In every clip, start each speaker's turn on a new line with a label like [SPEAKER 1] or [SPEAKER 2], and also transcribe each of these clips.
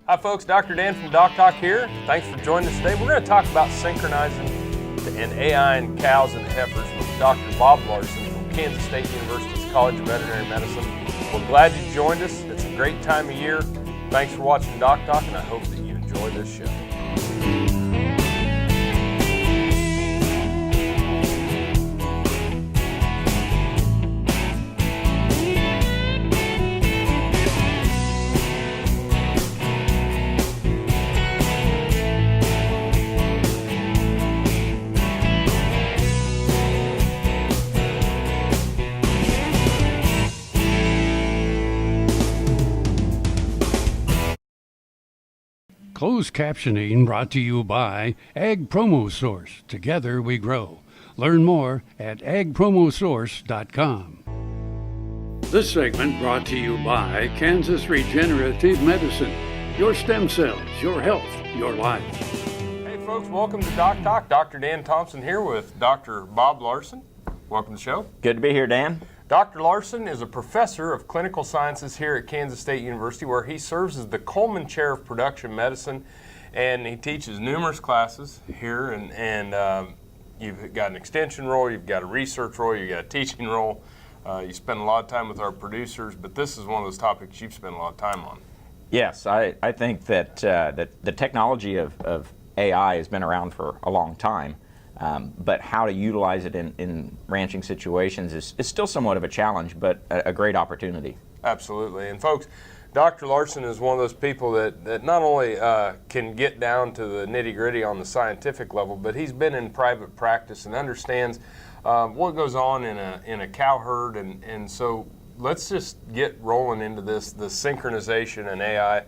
[SPEAKER 1] Hi folks, Dr. Dan from DocTalk here. Thanks for joining us today. We're going to talk about synchronizing and AI in cows and heifers with Dr. Bob Larson from Kansas State University's College of Veterinary Medicine. We're glad you joined us. It's a great time of year. Thanks for watching DocTalk, and I hope that you enjoy this show.
[SPEAKER 2] Closed captioning brought to you by Ag Promo Source. Together we grow. Learn more at agpromosource.com. This segment brought to you by Kansas Regenerative Medicine. Your stem cells, your health, your life.
[SPEAKER 1] Hey folks, welcome to DocTalk. Dr. Dan Thompson here with Dr. Bob Larson. Welcome to the show.
[SPEAKER 3] Good to be here, Dan.
[SPEAKER 1] Dr. Larson is a professor of clinical sciences here at Kansas State University, where he serves as the Coleman Chair of Production Medicine, and he teaches numerous classes here. And you've got an extension role, you've got a research role, you've got a teaching role. You spend a lot of time with our producers, but this is one of those topics you've spent a lot of time on.
[SPEAKER 3] Yes, I think that the technology of AI has been around for a long time. But how to utilize it in ranching situations is still somewhat of a challenge, but a great opportunity.
[SPEAKER 1] Absolutely. And folks, Dr. Larson is one of those people that not only can get down to the nitty-gritty on the scientific level, but he's been in private practice and understands what goes on in a cow herd. And so let's just get rolling into this, the synchronization and AI. You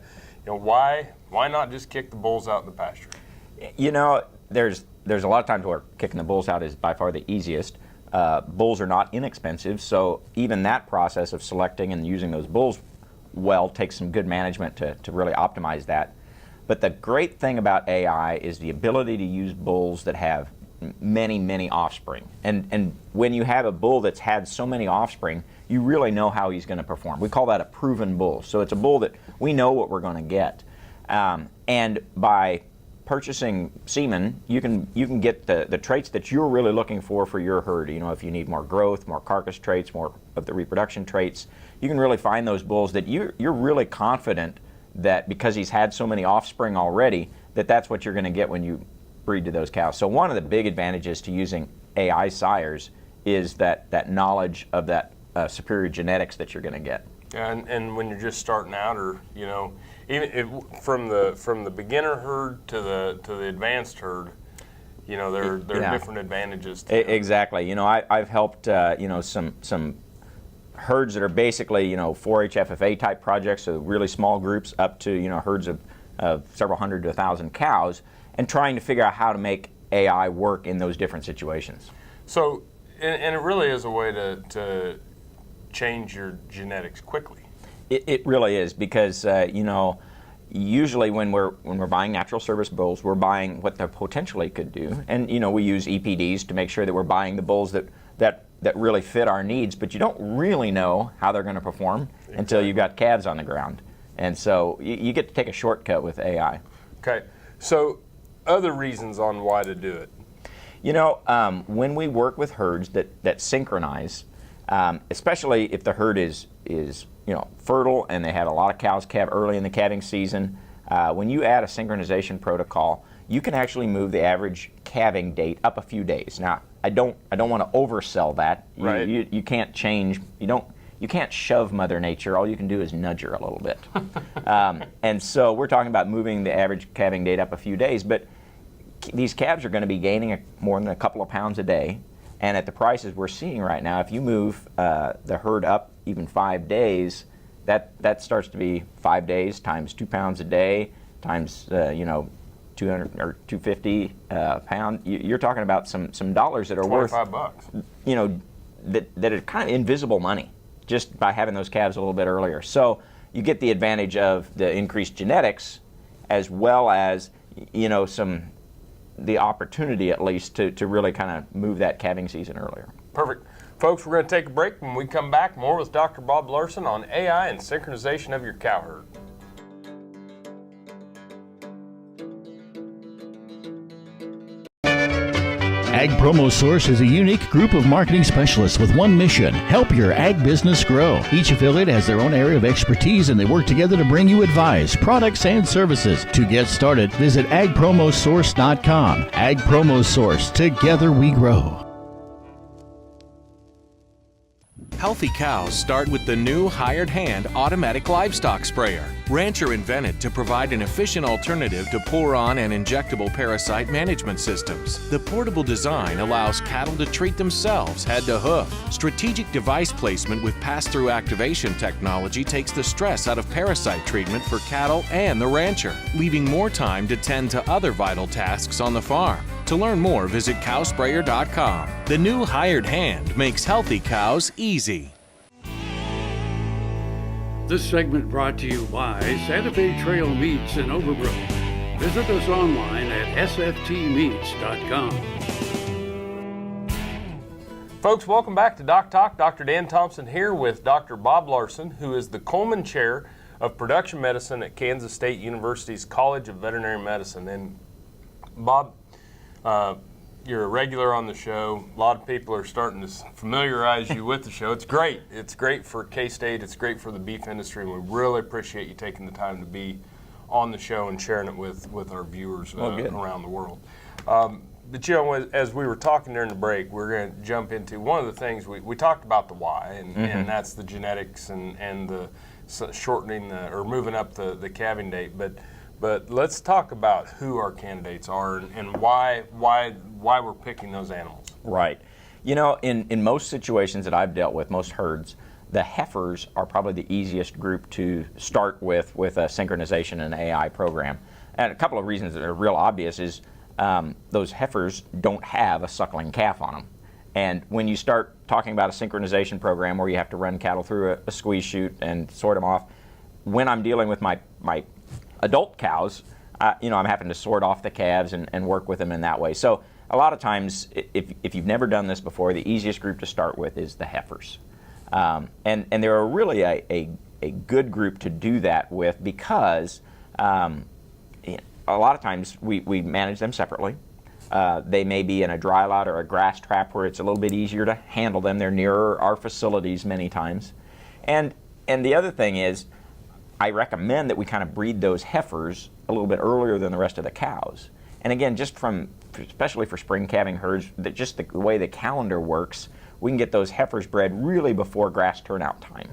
[SPEAKER 1] know, why not just kick the bulls out in the pasture?
[SPEAKER 3] You know, there's a lot of times where kicking the bulls out is by far the easiest. Bulls are not inexpensive, so even that process of selecting and using those bulls well takes some good management to really optimize that. But the great thing about AI is the ability to use bulls that have many offspring. And when you have a bull that's had so many offspring, you really know how he's going to perform. We call that a proven bull. So it's a bull that we know what we're going to get. And by purchasing semen, you can get the traits that you're really looking for your herd. You know, if you need more growth, more carcass traits, more of the reproduction traits, you can really find those bulls that you're really confident that because he's had so many offspring already, that's what you're going to get when you breed to those cows. So one of the big advantages to using AI sires is that knowledge of that superior genetics that you're going to get.
[SPEAKER 1] Yeah, and when you're just starting out, or you know, even from the beginner herd to the advanced herd, you know, there are different advantages to that.
[SPEAKER 3] Exactly. You know, I've helped you know, some herds that are basically, you know, 4-H FFA type projects, so really small groups up to, you know, herds of several hundred to 1,000 cows, and trying to figure out how to make AI work in those different situations.
[SPEAKER 1] So, and it really is a way to change your genetics quickly.
[SPEAKER 3] It really is, because you know, usually when we're buying natural service bulls, we're buying what they potentially could do, and you know, we use EPDs to make sure that we're buying the bulls that really fit our needs. But you don't really know how they're going to perform until you've got calves on the ground, and so you get to take a shortcut with AI.
[SPEAKER 1] Okay, so other reasons on why to do it.
[SPEAKER 3] You know, when we work with herds that synchronize, especially if the herd is you know, fertile and they have a lot of cows calve early in the calving season, when you add a synchronization protocol, you can actually move the average calving date up a few days. Now, I don't want to oversell that.
[SPEAKER 1] Right.
[SPEAKER 3] You can't change. You can't shove Mother Nature. All you can do is nudge her a little bit. And so we're talking about moving the average calving date up a few days, but these calves are going to be gaining more than a couple of pounds a day. And at the prices we're seeing right now, if you move the herd up even 5 days, that starts to be 5 days times 2 pounds a day times you know, 200 or 250 pound. You're talking about some dollars that are worth
[SPEAKER 1] $25.
[SPEAKER 3] You know, that are kind of invisible money just by having those calves a little bit earlier. So you get the advantage of the increased genetics, as well as, you know, the opportunity at least to really kind of move that calving season earlier.
[SPEAKER 1] Perfect. Folks, we're going to take a break. When we come back, more with Dr. Bob Larson on AI and synchronization of your cow herd.
[SPEAKER 4] Ag Promo Source is a unique group of marketing specialists with one mission: help your ag business grow. Each affiliate has their own area of expertise, and they work together to bring you advice, products, and services. To get started, visit agpromosource.com. Ag Promo Source. Together we grow.
[SPEAKER 5] Healthy cows start with the new hired hand automatic livestock sprayer. Rancher invented to provide an efficient alternative to pour-on and injectable parasite management systems. The portable design allows cattle to treat themselves head to hoof. Strategic device placement with pass-through activation technology takes the stress out of parasite treatment for cattle and the rancher, leaving more time to tend to other vital tasks on the farm. To learn more, visit cowsprayer.com. The new hired hand makes healthy cows easy.
[SPEAKER 2] This segment brought to you by Santa Fe Trail Meats in Overbrook. Visit us online at sftmeats.com.
[SPEAKER 1] Folks, welcome back to DocTalk. Dr. Dan Thompson here with Dr. Bob Larson, who is the Coleman Chair of Production Medicine at Kansas State University's College of Veterinary Medicine. And Bob, you're a regular on the show. A lot of people are starting to familiarize you with the show. It's great. It's great for K-State. It's great for the beef industry. And we really appreciate you taking the time to be on the show and sharing it with our viewers around the world. But, you know, as we were talking during the break, we're going to jump into one of the things we talked about the why, and that's the genetics and the shortening or moving up the calving date. But let's talk about who our candidates are and why we're picking those animals.
[SPEAKER 3] Right. You know, in most situations that I've dealt with, most herds, the heifers are probably the easiest group to start with a synchronization and AI program. And a couple of reasons that are real obvious is those heifers don't have a suckling calf on them. And when you start talking about a synchronization program where you have to run cattle through a squeeze chute and sort them off, when I'm dealing with my adult cows, I'm having to sort off the calves and work with them in that way. So a lot of times, if you've never done this before, the easiest group to start with is the heifers. And they're really a good group to do that with because a lot of times we manage them separately. They may be in a dry lot or a grass trap where it's a little bit easier to handle them. They're nearer our facilities many times. And the other thing is, I recommend that we kind of breed those heifers a little bit earlier than the rest of the cows. And again, especially for spring calving herds, just the way the calendar works, we can get those heifers bred really before grass turnout time.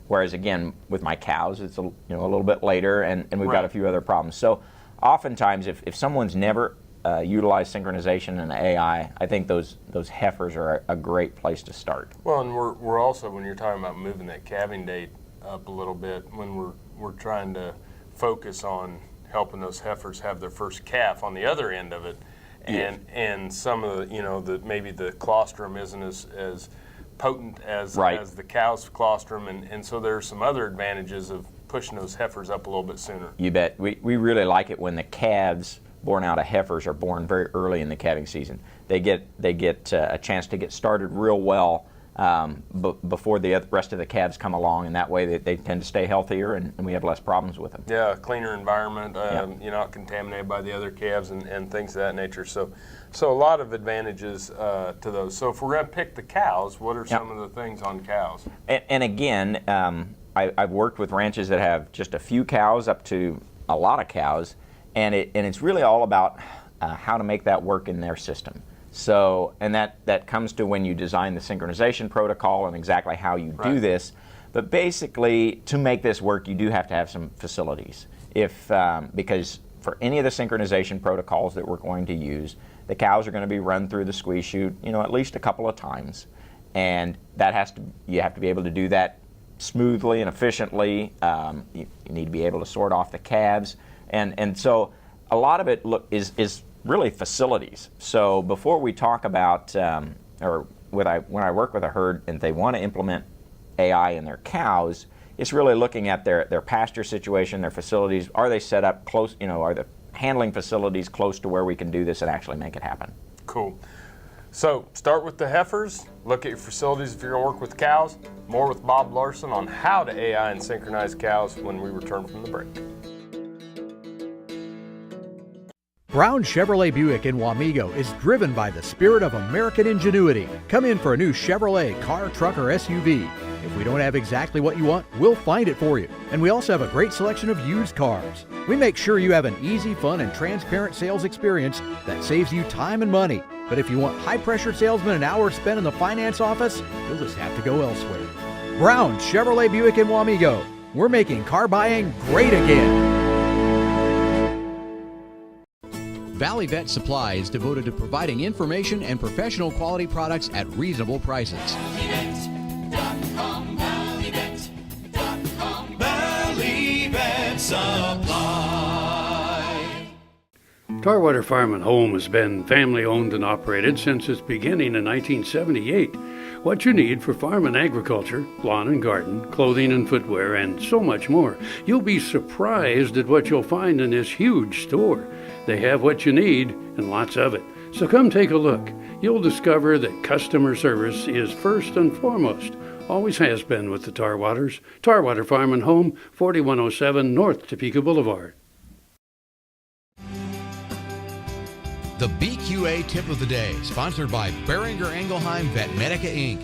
[SPEAKER 3] Whereas again, with my cows, it's a little bit later, and we've got a few other problems. So oftentimes, if someone's never utilized synchronization and AI, I think those heifers are a great place to start.
[SPEAKER 1] Well, and we're also, when you're talking about moving that calving date up a little bit, when we're trying to focus on helping those heifers have their first calf on the other end of it, and some of the maybe the colostrum isn't as potent as the cow's colostrum, and so there's some other advantages of pushing those heifers up a little bit sooner.
[SPEAKER 3] You bet. We really like it when the calves born out of heifers are born very early in the calving season. They get a chance to get started real well before the rest of the calves come along, and that way they tend to stay healthier and we have less problems with them.
[SPEAKER 1] Yeah, cleaner environment, you're not contaminated by the other calves and things of that nature. So a lot of advantages to those. So if we're going to pick the cows, what are some of the things on cows?
[SPEAKER 3] And again, I've worked with ranches that have just a few cows up to a lot of cows, and it's really all about how to make that work in their system. So, and that comes to when you design the synchronization protocol and exactly how you do this. But basically, to make this work, you do have to have some facilities. Because for any of the synchronization protocols that we're going to use, the cows are going to be run through the squeeze chute, at least a couple of times, and you have to be able to do that smoothly and efficiently. You need to be able to sort off the calves, and so a lot of it is really facilities. So before we talk about, when I work with a herd and they want to implement AI in their cows, it's really looking at their pasture situation, their facilities. Are they set up close? Are the handling facilities close to where we can do this and actually make it happen?
[SPEAKER 1] Cool. So start with the heifers. Look at your facilities if you're going to work with cows. More with Bob Larson on how to AI and synchronize cows when we return from the break.
[SPEAKER 6] Brown Chevrolet Buick in Wamego is driven by the spirit of American ingenuity. Come in for a new Chevrolet car, truck, or SUV. If we don't have exactly what you want, we'll find it for you. And we also have a great selection of used cars. We make sure you have an easy, fun, and transparent sales experience that saves you time and money. But if you want high-pressure salesmen and hours spent in the finance office, you'll just have to go elsewhere. Brown Chevrolet Buick in Wamego. We're making car buying great again.
[SPEAKER 7] Valley Vet Supply is devoted to providing information and professional quality products at reasonable prices.
[SPEAKER 8] ValleyVet.com, Valley Vet Supply.
[SPEAKER 2] Tarwater Farm and Home has been family owned and operated since its beginning in 1978. What you need for farm and agriculture, lawn and garden, clothing and footwear, and so much more. You'll be surprised at what you'll find in this huge store. They have what you need and lots of it. So come take a look. You'll discover that customer service is first and foremost. Always has been with the Tarwaters. Tarwater Farm and Home, 4107 North Topeka Boulevard.
[SPEAKER 7] The BQA Tip of the Day, sponsored by Beringer Engelheim Vetmedica Inc.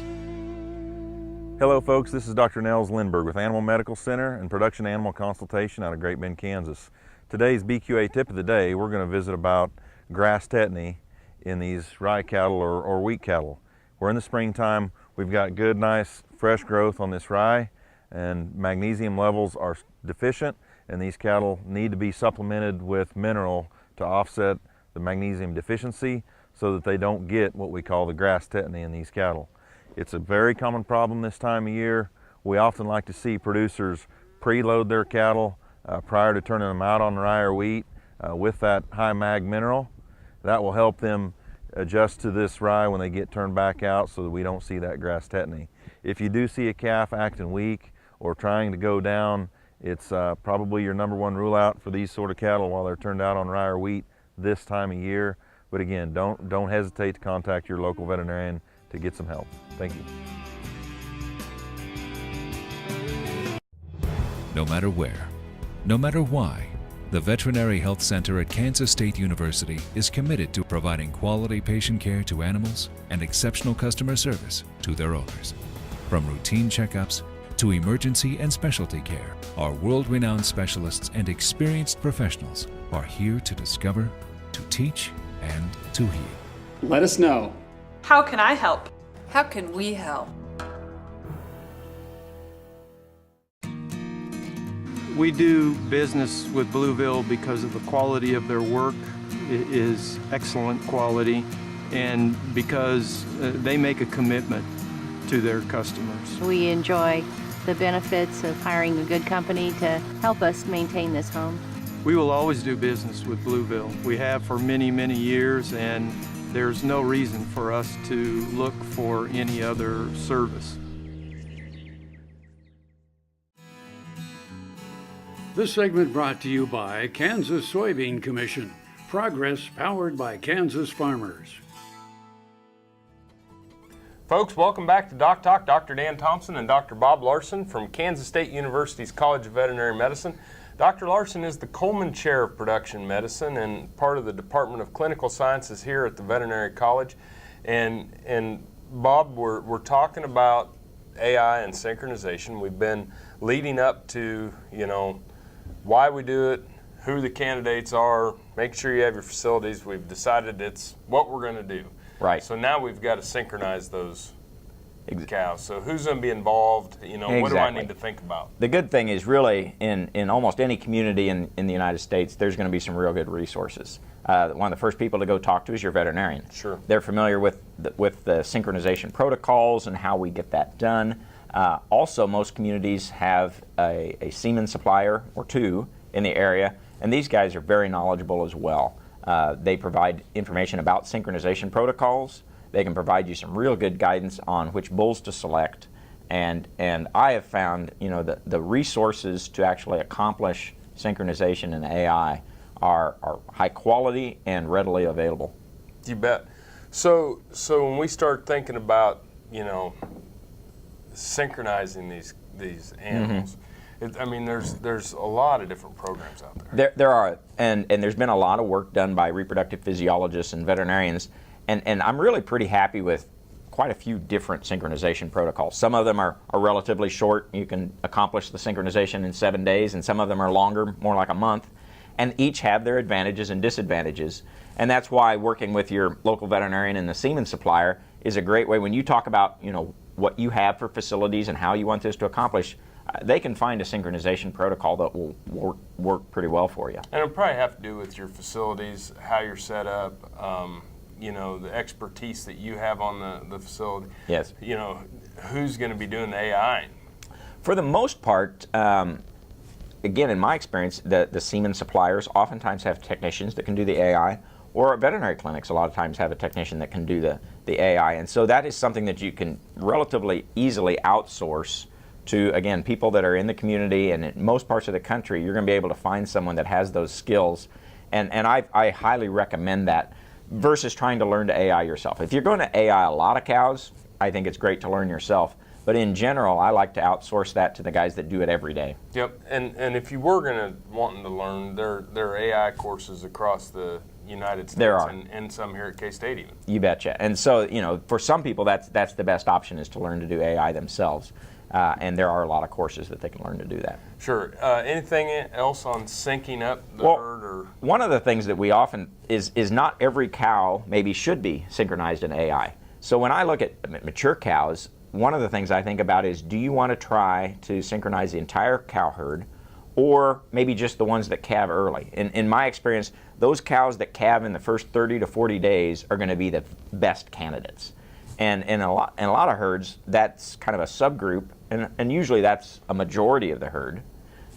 [SPEAKER 9] Hello folks, this is Dr. Nels Lindberg with Animal Medical Center and Production Animal Consultation out of Great Bend, Kansas. Today's BQA Tip of the Day, we're going to visit about grass tetany in these rye cattle or wheat cattle. We're in the springtime, we've got good, nice, fresh growth on this rye, and magnesium levels are deficient, and these cattle need to be supplemented with mineral to offset the magnesium deficiency so that they don't get what we call the grass tetany in these cattle. It's a very common problem this time of year. We often like to see producers preload their cattle prior to turning them out on rye or wheat with that high mag mineral. That will help them adjust to this rye when they get turned back out so that we don't see that grass tetany. If you do see a calf acting weak or trying to go down, it's probably your number one rule out for these sort of cattle while they're turned out on rye or wheat this time of year. But again, don't hesitate to contact your local veterinarian to get some help. Thank you.
[SPEAKER 10] No matter where, no matter why, the Veterinary Health Center at Kansas State University is committed to providing quality patient care to animals and exceptional customer service to their owners. From routine checkups to emergency and specialty care, our world-renowned specialists and experienced professionals are here to discover, to teach, and to heal.
[SPEAKER 11] Let us know.
[SPEAKER 12] How can I help?
[SPEAKER 13] How can we help?
[SPEAKER 14] We do business with Blueville because of the quality of their work. It is excellent quality, and because they make a commitment to their customers.
[SPEAKER 15] We enjoy the benefits of hiring a good company to help us maintain this home.
[SPEAKER 14] We will always do business with Blueville. We have for many, many years, and there's no reason for us to look for any other service.
[SPEAKER 2] This segment brought to you by Kansas Soybean Commission. Progress powered by Kansas farmers.
[SPEAKER 1] Folks, welcome back to DocTalk. Dr. Dan Thompson and Dr. Bob Larson from Kansas State University's College of Veterinary Medicine. Dr. Larson is the Coleman Chair of Production Medicine and part of the Department of Clinical Sciences here at the Veterinary College. And Bob, we're talking about AI and synchronization. We've been leading up to, why we do it, who the candidates are, make sure you have your facilities. We've decided it's what we're going to do.
[SPEAKER 3] Right.
[SPEAKER 1] So now we've got to synchronize those cows. So who's going to be involved? What do I need to think about?
[SPEAKER 3] The good thing is really in almost any community in the United States, there's going to be some real good resources. One of the first people to go talk to is your veterinarian.
[SPEAKER 1] Sure.
[SPEAKER 3] They're familiar with the synchronization protocols and how we get that done. Also, most communities have a semen supplier or two in the area, and these guys are very knowledgeable as well. They provide information about synchronization protocols. They can provide you some real good guidance on which bulls to select, and I have found the resources to actually accomplish synchronization in AI are high quality and readily available.
[SPEAKER 1] You bet. So when we start thinking about synchronizing these animals, I mean, there's a lot of different programs out there.
[SPEAKER 3] There are, and there's been a lot of work done by reproductive physiologists and veterinarians, and I'm really pretty happy with quite a few different synchronization protocols. Some of them are relatively short. You can accomplish the synchronization in 7 days, and some of them are longer, more like a month, and each have their advantages and disadvantages. And that's why working with your local veterinarian and the semen supplier is a great way. When you talk about, you know, what you have for facilities and how you want this to accomplish, they can find a synchronization protocol that will work pretty well for you.
[SPEAKER 1] And it'll probably have to do with your facilities, how you're set up, you know, the expertise that you have on the facility.
[SPEAKER 3] Yes.
[SPEAKER 1] You know, who's going to be doing the AI?
[SPEAKER 3] For the most part, again, in my experience, the semen suppliers oftentimes have technicians that can do the AI, or veterinary clinics a lot of times have a technician that can do the AI. And so that is something that you can relatively easily outsource to, again, people that are in the community, and in most parts of the country, you're going to be able to find someone that has those skills. And I highly recommend that versus trying to learn to AI yourself. If you're going to AI a lot of cows, I think it's great to learn yourself. But in general, I like to outsource that to the guys that do it every day.
[SPEAKER 1] Yep, and if you were going to wanting to learn, there are AI courses across the United States.
[SPEAKER 3] There are.
[SPEAKER 1] And some here at K-State even.
[SPEAKER 3] You betcha. And so, you know, for some people, that's the best option, is to learn to do AI themselves. And there are a lot of courses that they can learn to do that.
[SPEAKER 1] Sure. Anything else on syncing up the herd? Or
[SPEAKER 3] one of the things that we often is not every cow maybe should be synchronized in AI. So when I look at mature cows, one of the things I think about is, do you want to try to synchronize the entire cow herd, or maybe just the ones that calve early? In my experience, those cows that calve in the first 30 to 40 days are going to be the best candidates. And in a lot of herds, that's kind of a subgroup, and usually that's a majority of the herd.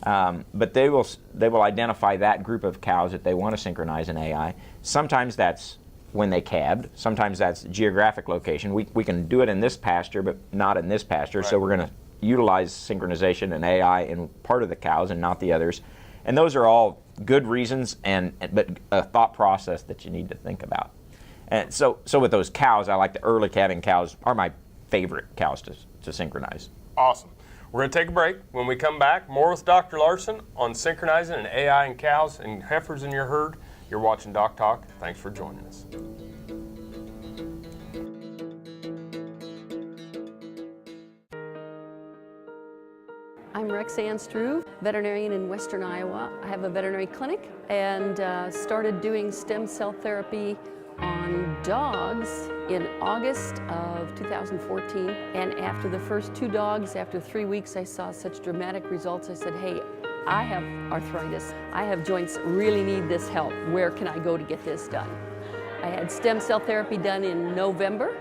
[SPEAKER 3] But they will identify that group of cows that they want to synchronize in AI. Sometimes that's when they calved. Sometimes that's geographic location. We can do it in this pasture, but not in this pasture. Right. So we're going to utilize synchronization and AI in part of the cows and not the others. And those are all good reasons, but a thought process that you need to think about. And so with those cows, I like the early calving cows are my favorite cows to synchronize.
[SPEAKER 1] Awesome. We're going to take a break. When we come back, more with Dr. Larson on synchronizing and AI and cows and heifers in your herd. You're watching DocTalk. Thanks for joining us.
[SPEAKER 11] I'm Rexanne Struve, veterinarian in Western Iowa. I have a veterinary clinic and started doing stem cell therapy on dogs in August of 2014. And after the first 2 dogs, after 3 weeks, I saw such dramatic results. I said, hey, I have arthritis. I have joints that really need this help. Where can I go to get this done? I had stem cell therapy done in November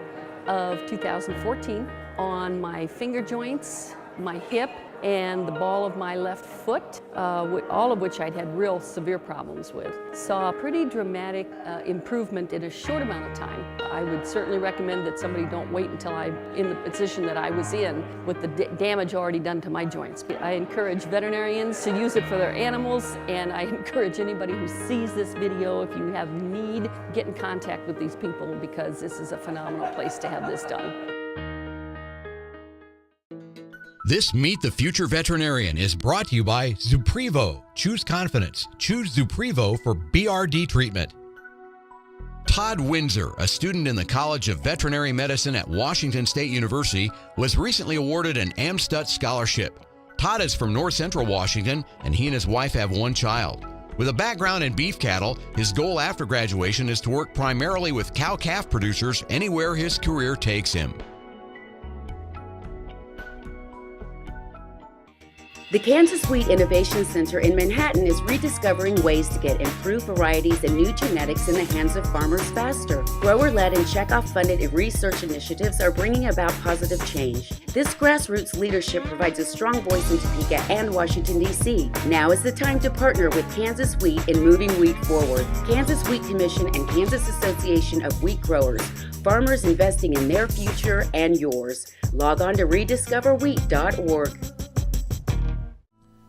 [SPEAKER 11] of 2014 on my finger joints, my hip, and the ball of my left foot, all of which I'd had real severe problems with. Saw a pretty dramatic improvement in a short amount of time. I would certainly recommend that somebody don't wait until I'm in the position that I was in with the damage already done to my joints. I encourage veterinarians to use it for their animals, and I encourage anybody who sees this video, if you have need, get in contact with these people, because this is a phenomenal place to have this done.
[SPEAKER 7] This Meet the Future Veterinarian is brought to you by Zuprevo. Choose confidence. Choose Zuprevo for BRD treatment. Todd Windsor, a student in the College of Veterinary Medicine at Washington State University, was recently awarded an AmStut scholarship. Todd is from North Central Washington, and he and his wife have 1 child. With a background in beef cattle, his goal after graduation is to work primarily with cow-calf producers anywhere his career takes him.
[SPEAKER 12] The Kansas Wheat Innovation Center in Manhattan is rediscovering ways to get improved varieties and new genetics in the hands of farmers faster. Grower-led and checkoff-funded research initiatives are bringing about positive change. This grassroots leadership provides a strong voice in Topeka and Washington, D.C. Now is the time to partner with Kansas Wheat in moving wheat forward. Kansas Wheat Commission and Kansas Association of Wheat Growers. Farmers investing in their future and yours. Log on to rediscoverwheat.org.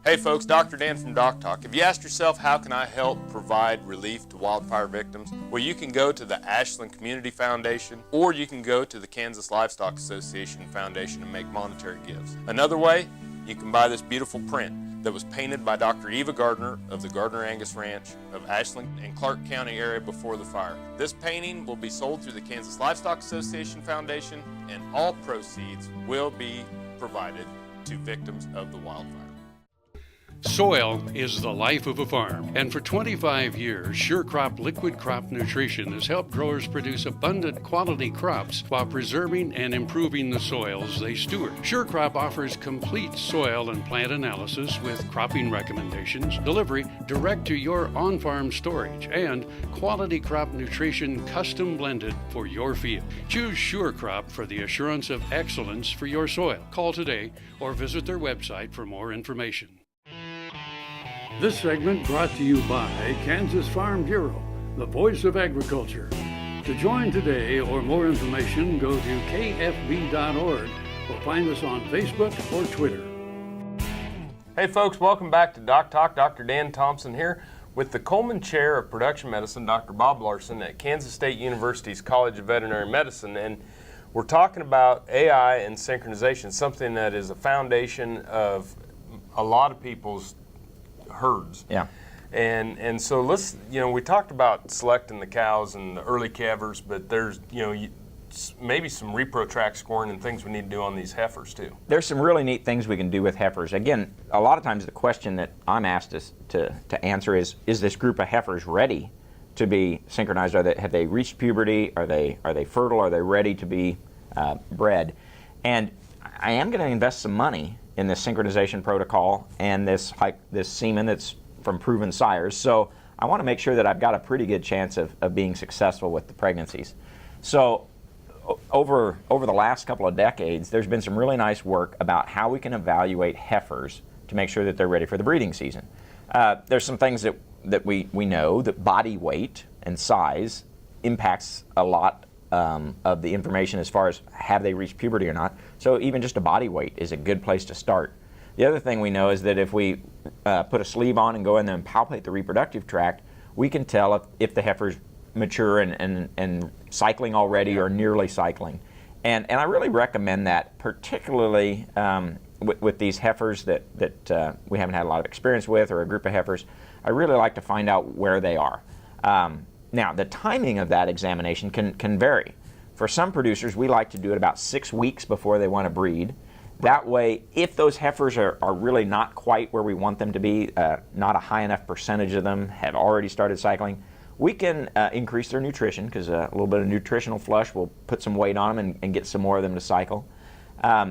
[SPEAKER 1] Hey folks, Dr. Dan from DocTalk. Have you asked yourself, how can I help provide relief to wildfire victims? Well, you can go to the Ashland Community Foundation, or you can go to the Kansas Livestock Association Foundation and make monetary gifts. Another way, you can buy this beautiful print that was painted by Dr. Eva Gardner of the Gardner Angus Ranch of Ashland and Clark County area before the fire. This painting will be sold through the Kansas Livestock Association Foundation, and all proceeds will be provided to victims of the wildfire.
[SPEAKER 2] Soil is the life of a farm, and for 25 years, SureCrop Liquid Crop Nutrition has helped growers produce abundant quality crops while preserving and improving the soils they steward. SureCrop offers complete soil and plant analysis with cropping recommendations, delivery direct to your on-farm storage, and quality crop nutrition custom blended for your field. Choose SureCrop for the assurance of excellence for your soil. Call today or visit their website for more information. This segment brought to you by Kansas Farm Bureau, the voice of agriculture. To join today or more information, go to kfb.org or find us on Facebook or Twitter.
[SPEAKER 1] Hey folks, welcome back to DocTalk. Dr. Dan Thompson here with the Coleman Chair of Production Medicine, Dr. Bob Larson at Kansas State University's College of Veterinary Medicine. And we're talking about AI and synchronization, something that is a foundation of a lot of people's herds.
[SPEAKER 3] Yeah.
[SPEAKER 1] And so let's, we talked about selecting the cows and the early calvers, but there's, maybe some repro track scoring and things we need to do on these heifers too.
[SPEAKER 3] There's some really neat things we can do with heifers. Again, a lot of times the question that I'm asked to answer is this group of heifers ready to be synchronized? Have they reached puberty? Are they fertile? Are they ready to be bred? And I am going to invest some money in this synchronization protocol and this semen that's from proven sires. So I want to make sure that I've got a pretty good chance of being successful with the pregnancies. So over the last couple of decades, there's been some really nice work about how we can evaluate heifers to make sure that they're ready for the breeding season. There's some things that we know that body weight and size impacts a lot of the information as far as have they reached puberty or not. So even just a body weight is a good place to start. The other thing we know is that if we put a sleeve on and go in there and palpate the reproductive tract, we can tell if the heifer's mature and cycling already or nearly cycling. And I really recommend that, particularly with these heifers that we haven't had a lot of experience with, or a group of heifers. I really like to find out where they are. Now, the timing of that examination can vary. For some producers, we like to do it about 6 weeks before they want to breed. That way, if those heifers are really not quite where we want them to be, not a high enough percentage of them have already started cycling, we can increase their nutrition, because a little bit of nutritional flush will put some weight on them and get some more of them to cycle.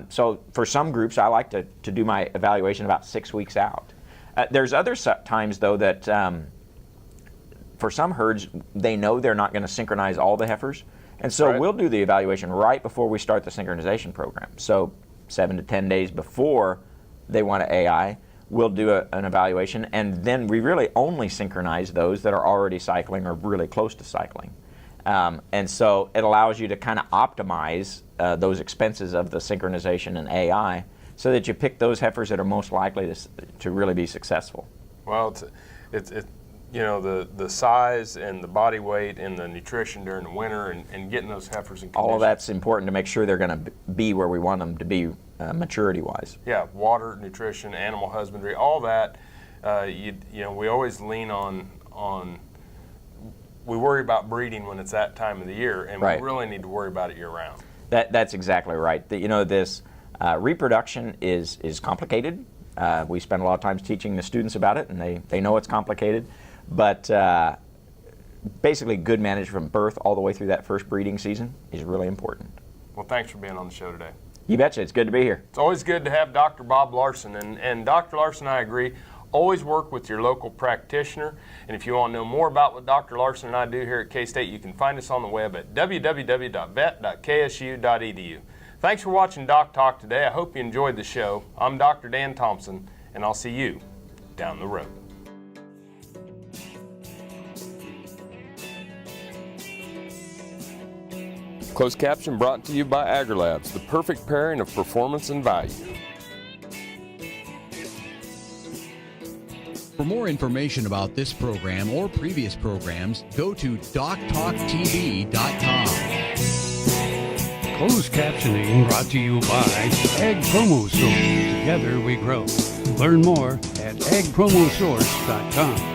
[SPEAKER 3] So for some groups, I like to do my evaluation about 6 weeks out. There's other times, though, that for some herds, they know they're not going to synchronize all the heifers. And so we'll do the evaluation right before we start the synchronization program. So 7 to 10 days before they want to AI, we'll do an evaluation, and then we really only synchronize those that are already cycling or really close to cycling. And so it allows you to kind of optimize those expenses of the synchronization and AI so that you pick those heifers that are most likely to really be successful.
[SPEAKER 1] Well, it's the size and the body weight and the nutrition during the winter and getting those heifers in condition.
[SPEAKER 3] All of that's important to make sure they're going to be where we want them to be maturity-wise.
[SPEAKER 1] Yeah, water, nutrition, animal husbandry, all that. We always lean on. We worry about breeding when it's that time of the year, and we really need to worry about it year-round.
[SPEAKER 3] That's exactly right. This reproduction is complicated. We spend a lot of time teaching the students about it, and they know it's complicated. But basically, good management from birth all the way through that first breeding season is really important.
[SPEAKER 1] Well, thanks for being on the show today.
[SPEAKER 3] You betcha. It's good to be here.
[SPEAKER 1] It's always good to have Dr. Bob Larson. And Dr. Larson, I agree, always work with your local practitioner. And if you want to know more about what Dr. Larson and I do here at K-State, you can find us on the web at www.vet.ksu.edu. Thanks for watching Doc Talk today. I hope you enjoyed the show. I'm Dr. Dan Thompson, and I'll see you down the road. Closed caption brought to you by AgriLabs, the perfect pairing of performance and value.
[SPEAKER 6] For more information about this program or previous programs, go to DocTalkTV.com.
[SPEAKER 2] Closed captioning brought to you by Ag Promo Source. Together we grow. Learn more at agpromosource.com.